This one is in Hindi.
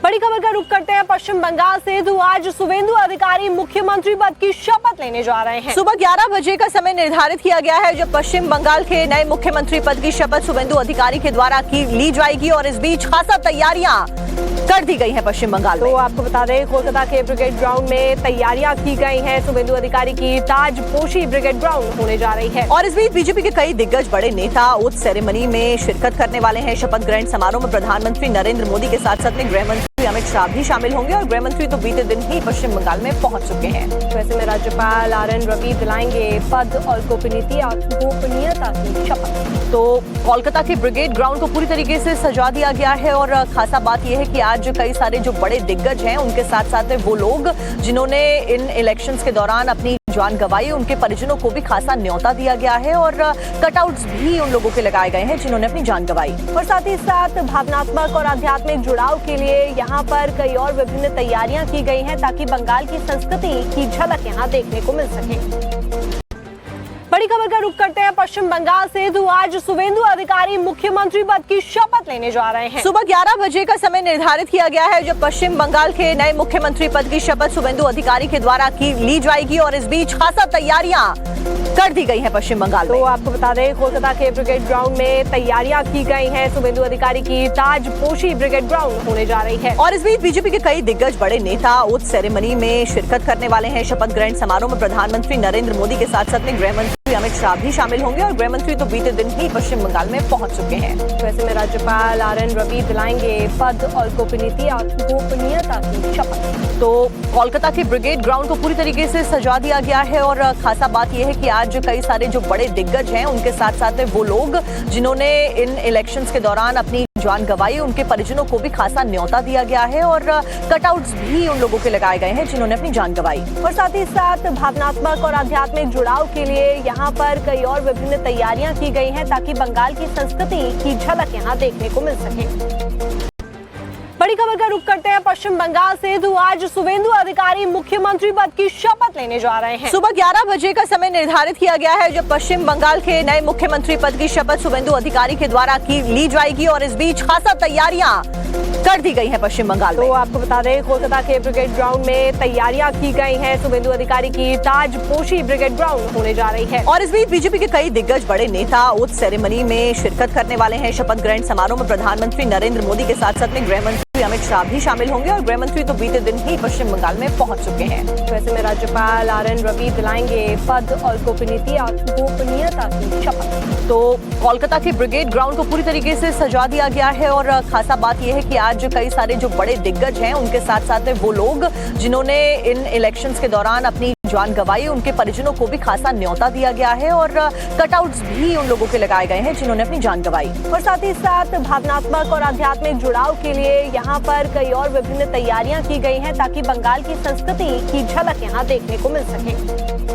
बड़ी खबर का रुख करते हैं पश्चिम बंगाल से। तो आज शुवेंदु अधिकारी मुख्यमंत्री पद की शपथ लेने जा रहे हैं। सुबह 11 बजे का समय निर्धारित किया गया है जब पश्चिम बंगाल के नए मुख्यमंत्री पद की शपथ शुवेंदु अधिकारी के द्वारा ली जाएगी और इस बीच खासा तैयारियां कर दी गई हैं पश्चिम बंगाल में। तो आपको बता दें कोलकाता के ब्रिगेड ग्राउंड में तैयारियां की गई हैं। शुवेंदु अधिकारी की ताजपोशी ब्रिगेड ग्राउंड होने जा रही है। और इस बीच बीजेपी के कई दिग्गज बड़े नेता ओथ सेरेमनी में शिरकत करने वाले हैं। शपथ ग्रहण समारोह में प्रधानमंत्री नरेंद्र मोदी के साथ साथ में गृह मंत्री अमित शाह भी शामिल होंगे और गृह मंत्री तो बीते दिन ही पश्चिम बंगाल में पहुंच चुके हैं। वैसे में राज्यपाल RN रवि दिलाएंगे पद और गोपनीयता की शपथ। तो कोलकाता के ब्रिगेड ग्राउंड को पूरी तरीके से सजा दिया गया है और खासा बात यह है कि आज कई सारे जो बड़े दिग्गज हैं उनके साथ साथ में वो लोग जिन्होंने इन इलेक्शंस के दौरान अपनी जान गंवाई, उनके परिजनों को भी खासा न्योता दिया गया है और कटआउट्स भी उन लोगों के लगाए गए हैं जिन्होंने अपनी जान गंवाई। और साथ ही साथ भावनात्मक और आध्यात्मिक जुड़ाव के लिए यहाँ पर कई और विभिन्न तैयारियां की गई हैं ताकि बंगाल की संस्कृति की झलक यहाँ देखने को मिल सके। बड़ी खबर का रुख करते हैं पश्चिम बंगाल से। तो आज शुवेंदु अधिकारी मुख्यमंत्री पद की शपथ लेने जा रहे हैं। सुबह 11 बजे का समय निर्धारित किया गया है जब पश्चिम बंगाल के नए मुख्यमंत्री पद की शपथ शुवेंदु अधिकारी के द्वारा ली जाएगी और इस बीच खासा तैयारियां कर दी गई हैं पश्चिम बंगाल में। तो आपको बता दें कोलकाता के ब्रिगेड ग्राउंड में तैयारियां की गई हैं। शुवेंदु अधिकारी की ताजपोशी ब्रिगेड ग्राउंड होने जा रही है। और इस बीच बीजेपी के कई दिग्गज बड़े नेता ओथ सेरेमनी में शिरकत करने वाले हैं। शपथ ग्रहण समारोह में प्रधानमंत्री नरेंद्र मोदी के साथ साथ में गृह मंत्री अमित शाह भी शामिल होंगे और गृह मंत्री तो बीते दिन ही पश्चिम बंगाल में पहुंच चुके हैं। वैसे में राज्यपाल RN रवि दिलाएंगे पद और गोपनीयता की शपथ। तो कोलकाता के ब्रिगेड ग्राउंड को पूरी तरीके से सजा दिया गया है और खासा बात यह है कि आज कई सारे जो बड़े दिग्गज हैं उनके साथ साथ में वो लोग जिन्होंने इन इलेक्शंस के दौरान अपनी जान गंवाई, उनके परिजनों को भी खासा न्योता दिया गया है और कटआउट्स भी उन लोगों के लगाए गए हैं जिन्होंने अपनी जान गंवाई। और साथ ही साथ भावनात्मक और आध्यात्मिक जुड़ाव के लिए यहाँ पर कई और विभिन्न तैयारियां की गई हैं ताकि बंगाल की संस्कृति की झलक यहाँ देखने को मिल सके। बड़ी खबर का रुख करते हैं पश्चिम बंगाल से। तो आज शुवेंदु अधिकारी मुख्यमंत्री पद की शपथ लेने जा रहे हैं। सुबह 11 बजे का समय निर्धारित किया गया है जब पश्चिम बंगाल के नए मुख्यमंत्री पद की शपथ शुवेंदु अधिकारी के द्वारा ली जाएगी और इस बीच खासा तैयारियां कर दी गई हैं पश्चिम बंगाल में। तो आपको बता दें कोलकाता के ब्रिगेड ग्राउंड में तैयारियां की गई हैं। शुवेंदु अधिकारी की ताजपोशी ब्रिगेड ग्राउंड होने जा रही है। और इस बीच बीजेपी के कई दिग्गज बड़े नेता ओथ सेरेमनी में शिरकत करने वाले हैं। शपथ ग्रहण समारोह में प्रधानमंत्री नरेंद्र मोदी के साथ साथ में गृह मंत्री अमित शाह भी शामिल होंगे और गृह मंत्री तो बीते दिन ही पश्चिम बंगाल में पहुंच चुके हैं। वैसे में राज्यपाल RN रवि दिलाएंगे पद और गोपनीयता की शपथ। तो कोलकाता के ब्रिगेड ग्राउंड को पूरी तरीके से सजा दिया गया है और खासा बात यह है कि आज कई सारे जो बड़े दिग्गज हैं उनके साथ साथ में वो लोग जिन्होंने इन इलेक्शंस के दौरान अपनी जान गंवाई, उनके परिजनों को भी खासा न्योता दिया गया है और कटआउट्स भी उन लोगों के लगाए गए हैं जिन्होंने अपनी जान गंवाई। और साथ ही साथ भावनात्मक और आध्यात्मिक जुड़ाव के लिए यहाँ पर कई और विभिन्न तैयारियां की गई हैं ताकि बंगाल की संस्कृति की झलक यहाँ देखने को मिल सके।